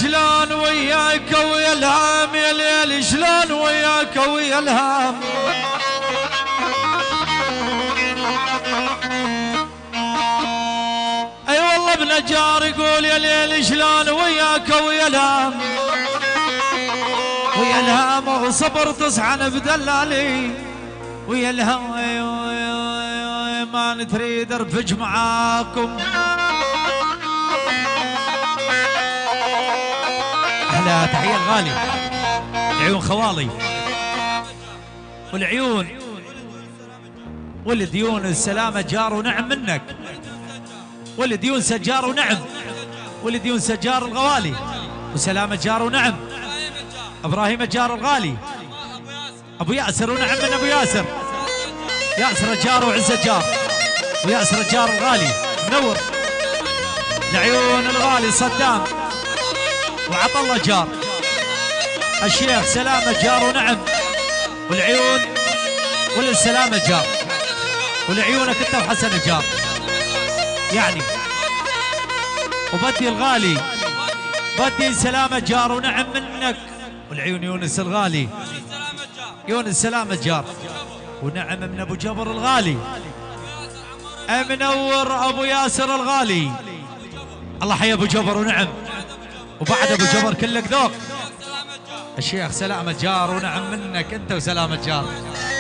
شلون وياك ويا الهام، يا ليل شلون وياك ويا الهام. اي والله بنجار يقول يا ليل شلون وياك ويا الهام، ويا الهام وصبرت صحن بدلالي، ويا الهام ما نتريد ارفج معاكم. احلى تحيه الغالي العيون خوالي والعيون والديون السلامه جار ونعم منك، والديون سجار ونعم، والديون سجار الغوالي وسلامه جار ونعم. ابراهيم الجار الغالي ابو ياسر ونعم من ابو ياسر، ياسر الجار وعز الجار وياسر الجار الغالي منور. العيون الغالي صدام وعطى الله جار، الشيخ سلامه جار ونعم، والعيون وللسلامه جار، ولعيونك انت وحسن الجار يعني. وبدي الغالي بدي سلامه جار ونعم منك، والعيون يونس الغالي يونس سلامه جار ونعم من ابو جبر الغالي. منور ابو ياسر الغالي، الله حي ابو جبر ونعم، وبعد ابو جبر كلك ذوق. الشيخ سلامه جار ونعم منك انت وسلامه جار،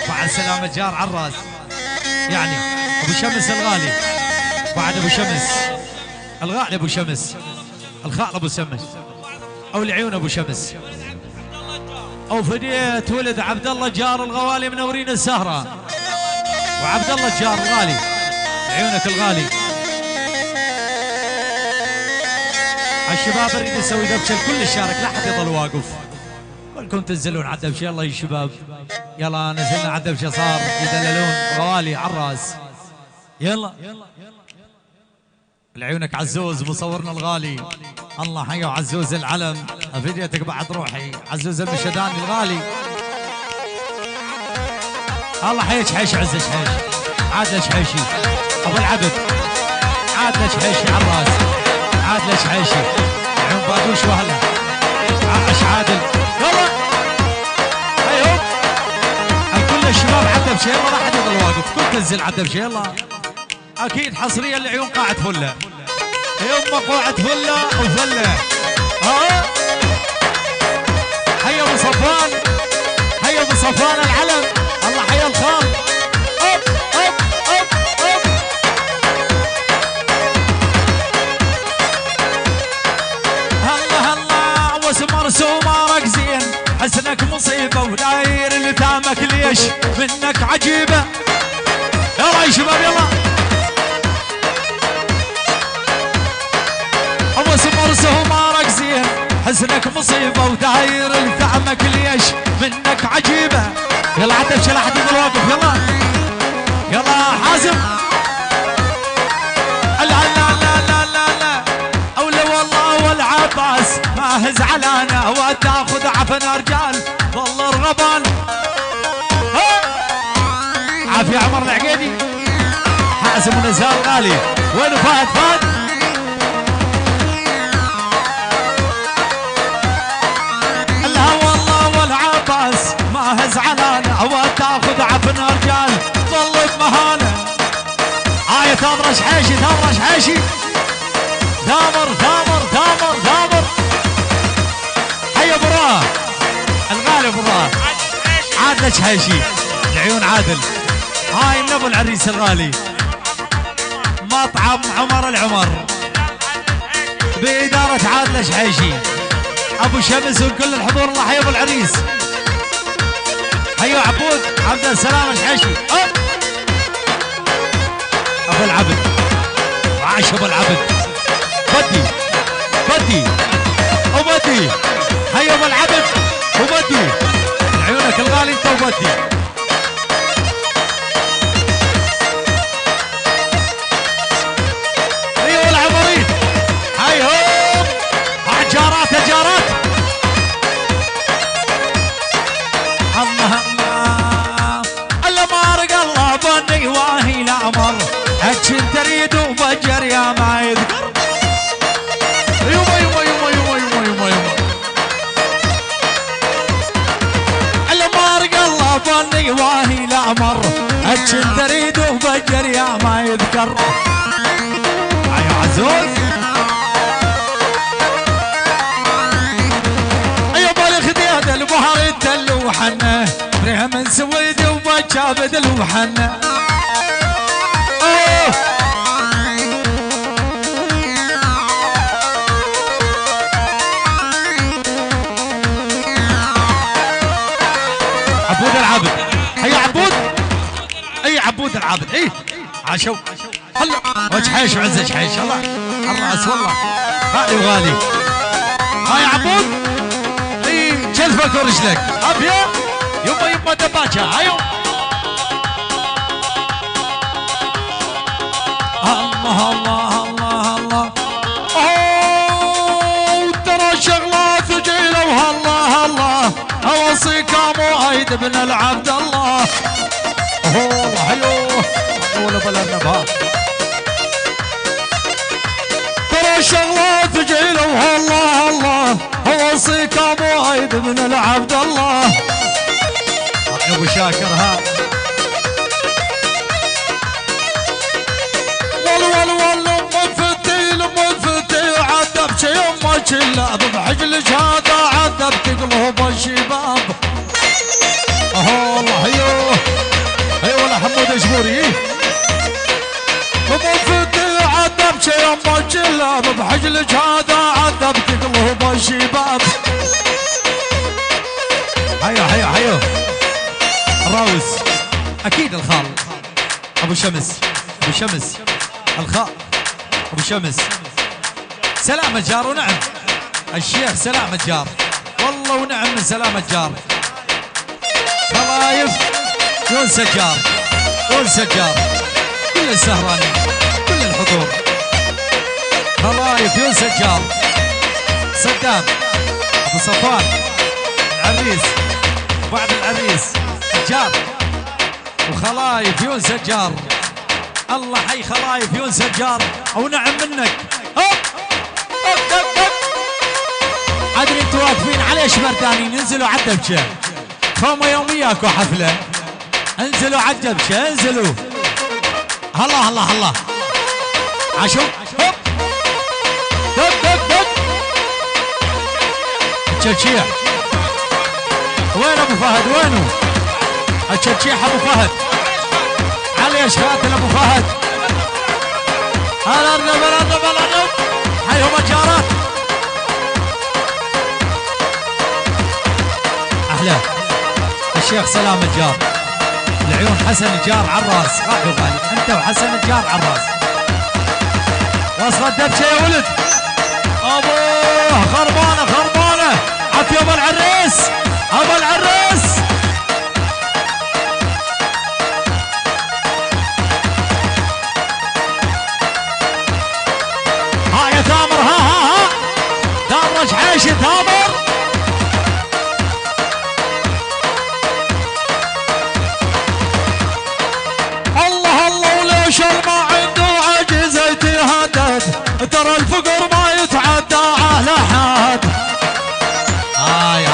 بعد سلامه جار على الراس يعني. ابو شمس الغالي بعد ابو شمس الغالي، ابو شمس الخال ابو شمس او العيون ابو شمس. او فديت ولد عبد الله جار الغوالي منورين السهره، وعبد الله الجار الغالي عيونك الغالي. الشباب اريد اسوي دبشه لكل الشارك، لا حد يضل واقف، كلكم تنزلون على الدبشه. يلا يا شباب يلا نزلنا على الدبشه، صار يدللون غوالي على الراس. يلا لعيونك عزوز مصورنا الغالي، الله حيو عزوز العلم، فديتك بعد روحي عزوز المشداني الغالي. الله حيك حيش عز شحيش، عاد شحيشي ابو العبد، عاد شحيشي على الراس، عاد شحيشي عيون بادوش وهلا عاش عادل. يلا ايوه كل الشباب على الدبشه، يلا لا حد يضل واقف، كل تنزل على الدبشه. يلا اكيد حصريا لعيون قاعة فله، يما قاعة فله وفله. حي ابو صفوان، حي ابو صفوان العلم، الله حي الخال. أوب أوب أوب أوب. هلا هلا واسمر سومارك زين، حسنك مصيبه وداير لثامك ليش منك عجيبه. يلا يا شباب يلا واسمر سومارك زين، حسنك مصيبه وداير لثامك ليش منك عجيبه. يلا عدبش لا حد يضل واقف. يلا يلا حازم. لا لا لا لا لا لا اولى والله والعباس ما هز علينا وتاخذ عفن رجال والله رغبان. عافيه عمر العقيدي، حازم ونزار غالي. وين فهد؟ فهد ما هز علانة وتاخذ عفن رجال ظل بمهانة. هاي ثامر شحيشي، ثامر شحيشي، ثامر ثامر ثامر ثامر. حي ابو راه الغالي، ابو راه عادل شحيشي العيون عادل. هاي من ابو العريس الغالي، مطعم عمر العمر بإدارة عادل شحيشي، ابو شمس وكل الحضور. الله حي ابو العريس، حيو عبود عبد السلام الحشي. ابو العبد وعاش ابو العبد. بدي بدي وبدي، حيو ابو العبد وبدي، عيونك الغالي انت وبدي. ايوه العمرين حيو جارات جارات. الله بني واهي الامر اكشن تريد وبجر يا ما يذكر. يما يما يما يما يما يما يذكر. يا عزوز ايوب الخديد البحر الدل وحنا ريها من سويد وبجابد الوحنا. عبود العابد هيا عبود اي عبود العابد اي عاشو هلا وجه حيش وعزه حيش الله الراس والله غالي وغالي. هاي عبود اي كلفك ورجلك ابيا يما دباجه هايو. الله الله الله الله ترى شغلات ثقيله والله الله اوصيك ابو عيد بن العبد الله. هيو ولا بلدنا بها ترى شغلات ثقيله والله الله اوصيك ابو عيد بن العبد الله. يا ابو شاكر ها يمك اللعب بحجل شهادة عذبت قلوب الشباب. الله هيو هيو ولا حمود اشبوري بفتي عذبت يمك اللعب بحجل شهادة عذبت قلوب الشباب. هيو الراوس اكيد الخال ابو شمس الخال ابو شمس سلام الجار ونعم الشيخ سلام الجار والله ونعم من سلام الجار. خلايف يون سجار كل السهرانين كل الحضور. خلايف يون سجار صدام ابو صفان العريس بعد العريس الجار وخلايف يون سجار. الله حي خلايف يون سجار ونعم منك. ادري انتوا واقفين على شمردانين انزلوا على الدبشه فما يوم وياكو حفله انزلوا على الدبشه انزلوا. الله عشو هوب دق التشجيع وين ابو فهد وينه التشجيع ابو فهد علي اشخاطل ابو فهد. الارنب حيهم الجارات احلى الشيخ سلام الجار العيون حسن الجار على الراس غالي وغالي انت وحسن الجار على الراس. وصلت دبشه يا ولد ابوه خربانه عافيه ابو العريس ها يا ثامر ها دارج عيش ثامر. ما عنده عجزة يتهدد ترى الفقر ما يتعدى على حد. هاي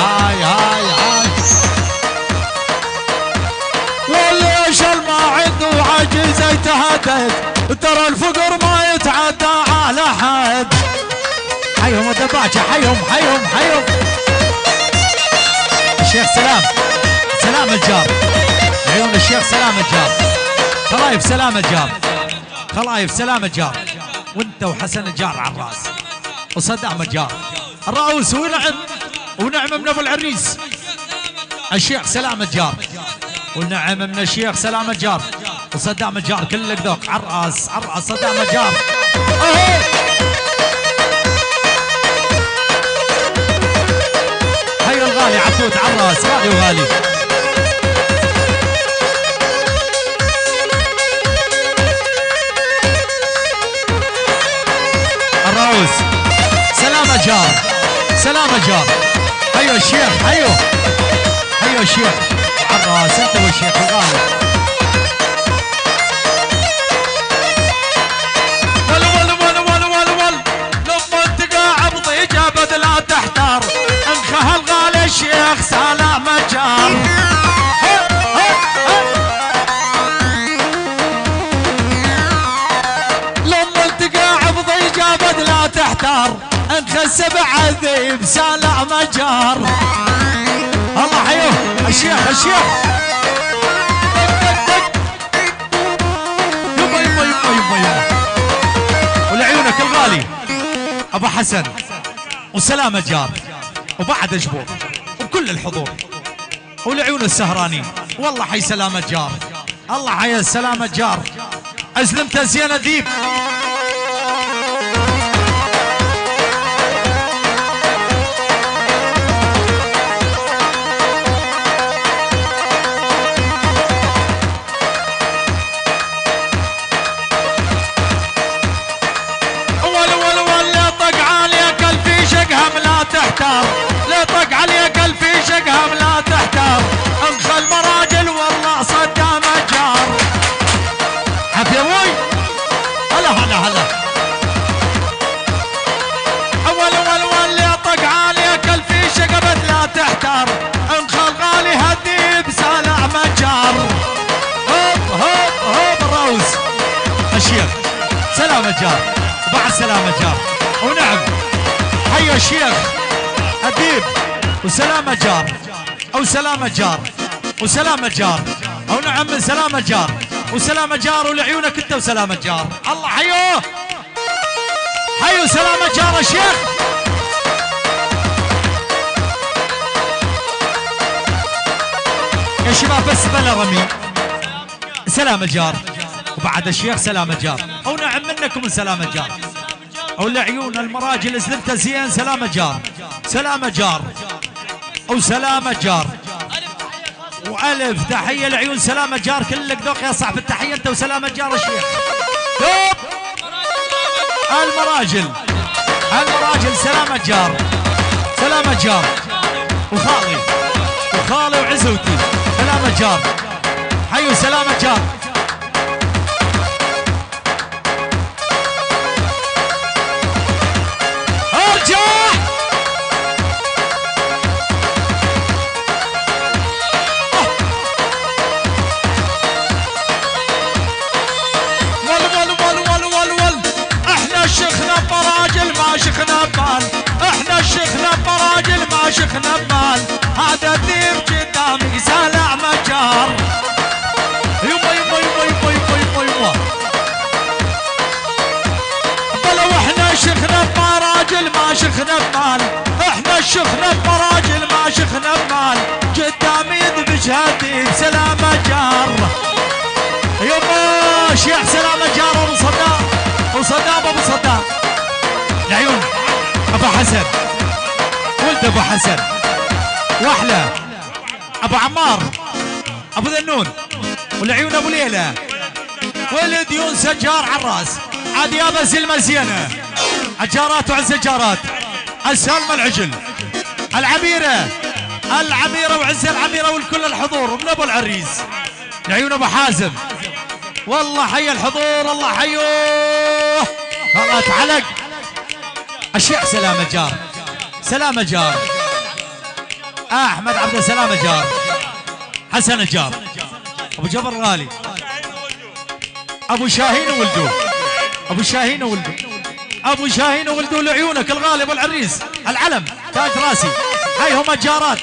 وليش ما عنده عجزة يتهدد ترى الفقر ما يتعدى على حد. حيهم الدباجة حيهم الشيخ سلام الجار عيون الشيخ سلام الجار. خلايف سلام الجار وانت وحسن الجار على الراس وصدام الجار الراوس ونعم من ابو العريس الشيخ سلام الجار ونعم من الشيخ سلام الجار وصدام الجار كلك ذوق على الراس صدام الجار. هيا الغالي عفوت على الراس غالي وغالي. الراوس سلام الجار هيو الشيخ هيو الشيخ على الراس انت والشيخ الغالي. لما انت قاعد ضيجه بدلا تحتار انخه الغالي الشيخ سلام الجار. تحتار انخسب عذيب سالع مجار. الله حيوه الشيخ يما يما يما يما يما ولعيونك الغالي ابو حسن وسلامة جار وبعد جبور وكل الحضور ولعيون السهرانين والله حي سلامة جار. الله حي سلامة جار ازلمت زين اديب. لا طق عليك الفي شقهم لا تحتار انخى المراجل والله صدام جار. حفي ابوي هلا هلا هلا اول لا طق عليك الفي شقبت لا تحتار انخى الغالي هديب سالع مجار. هوب هوب هوب الروز الشيخ سلامة جار وبعد سلامة جار ونعم حي الشيخ أديب وسلامة جار أو سلامة جار وسلامة جار أو نعم من سلامة جار وسلامة جار ولعيونك أنت وسلامة جار. الله حيوه حيو سلامة جار يا شيخ. يا شباب بس بلا رمي سلامة جار وبعد الشيخ سلامة جار أو نعم منكم من سلامة جار أو لعيون المراجل زلمته زين سلامة جار سلامة جار أو سلامة جار وألف تحية لعيون سلامة جار كلك ذوق يا صاحب التحية أنت وسلامة جار الشيخ. المراجل سلامة جار سلامة جار وخالي وعزوتي سلامة جار حيو سلامة جار. احنا شيخنا براجل ما شيخنا بمال هذا الديب قدامي سالع مجار. يما يما يما يما يما يما بلو احنا شيخنا براجل ما شيخنا بمال احنا شيخنا براجل ما شيخنا بمال قدامي يذبش هديب سلامة جار. يما شيخ سلامة جار وصدام ابو صدام العيون ابو حسن ولد ابو حسن واحلى ابو عمار ابو ذنون والعيون ابو ليلى ولد يونس جار على الراس عاد يابا سلمى زينه الجارات وعز الجارات السالمه العجل العميره وعز العميره والكل الحضور ومن ابو العريس العيون ابو حازم والله حي الحضور. الله حيوه والله تعلق الشيخ سلامة جار سلامة جار احمد عبد سلامة جار حسن الجار ابو جبر غالي ابو شاهين وولده لعيونك الغالي ابو العريس العلم تاج راسي هاي هم الجارات.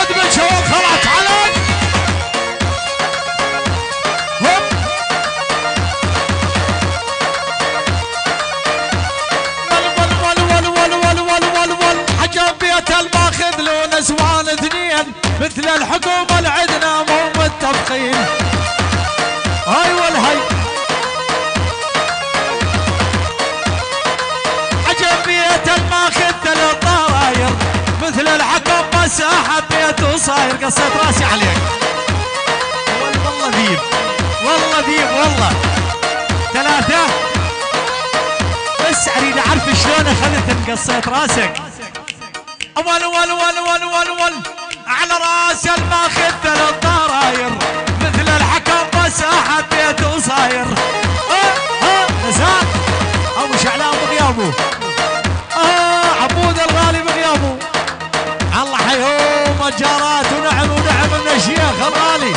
ادمج هو خلعت عليك الماخذ له نسوان اثنين مثل الحكومة العدنا مو متفقين. هاي والهي عجبية الماخذ ثلاث طراير مثل الحكومة بس حبيت وصاير قصيت راسي عليك. والله ذيب والله ثلاثة بس اريد اعرف شلون اخذت قصيت راسك. ول على راس الماخذ ثلاث طراير مثل الحكم بس حبيت وصاير. نزار ابو شعلان بغيابه عبود الغالي بغيابه. الله حيهم الجارات ونعم من الشيخ الغالي.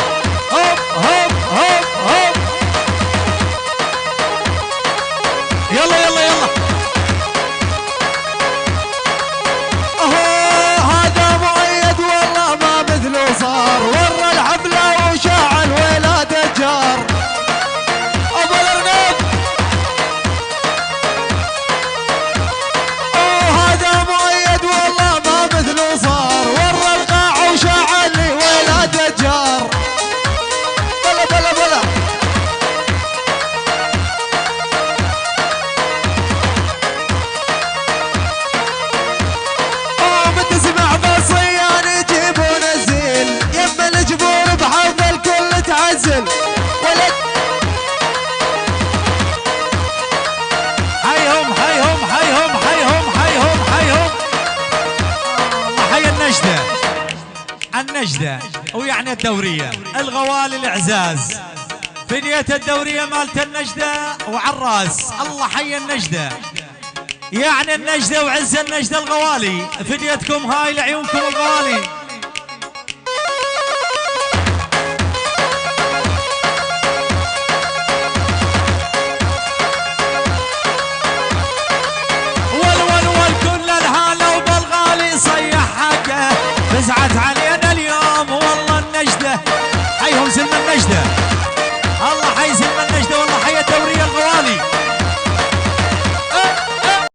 هوب النجدة ويعني الدورية الغوالي الإعزاز فدية الدورية مالت النجدة وعراس الله حي النجدة يعني النجدة وعز النجدة الغوالي فديتكم هاي لعيونكم الغوالي كل الهالة وبالغالي صيح حقه فزعت علينا اليوم والله النجدة حيهم سلم النجدة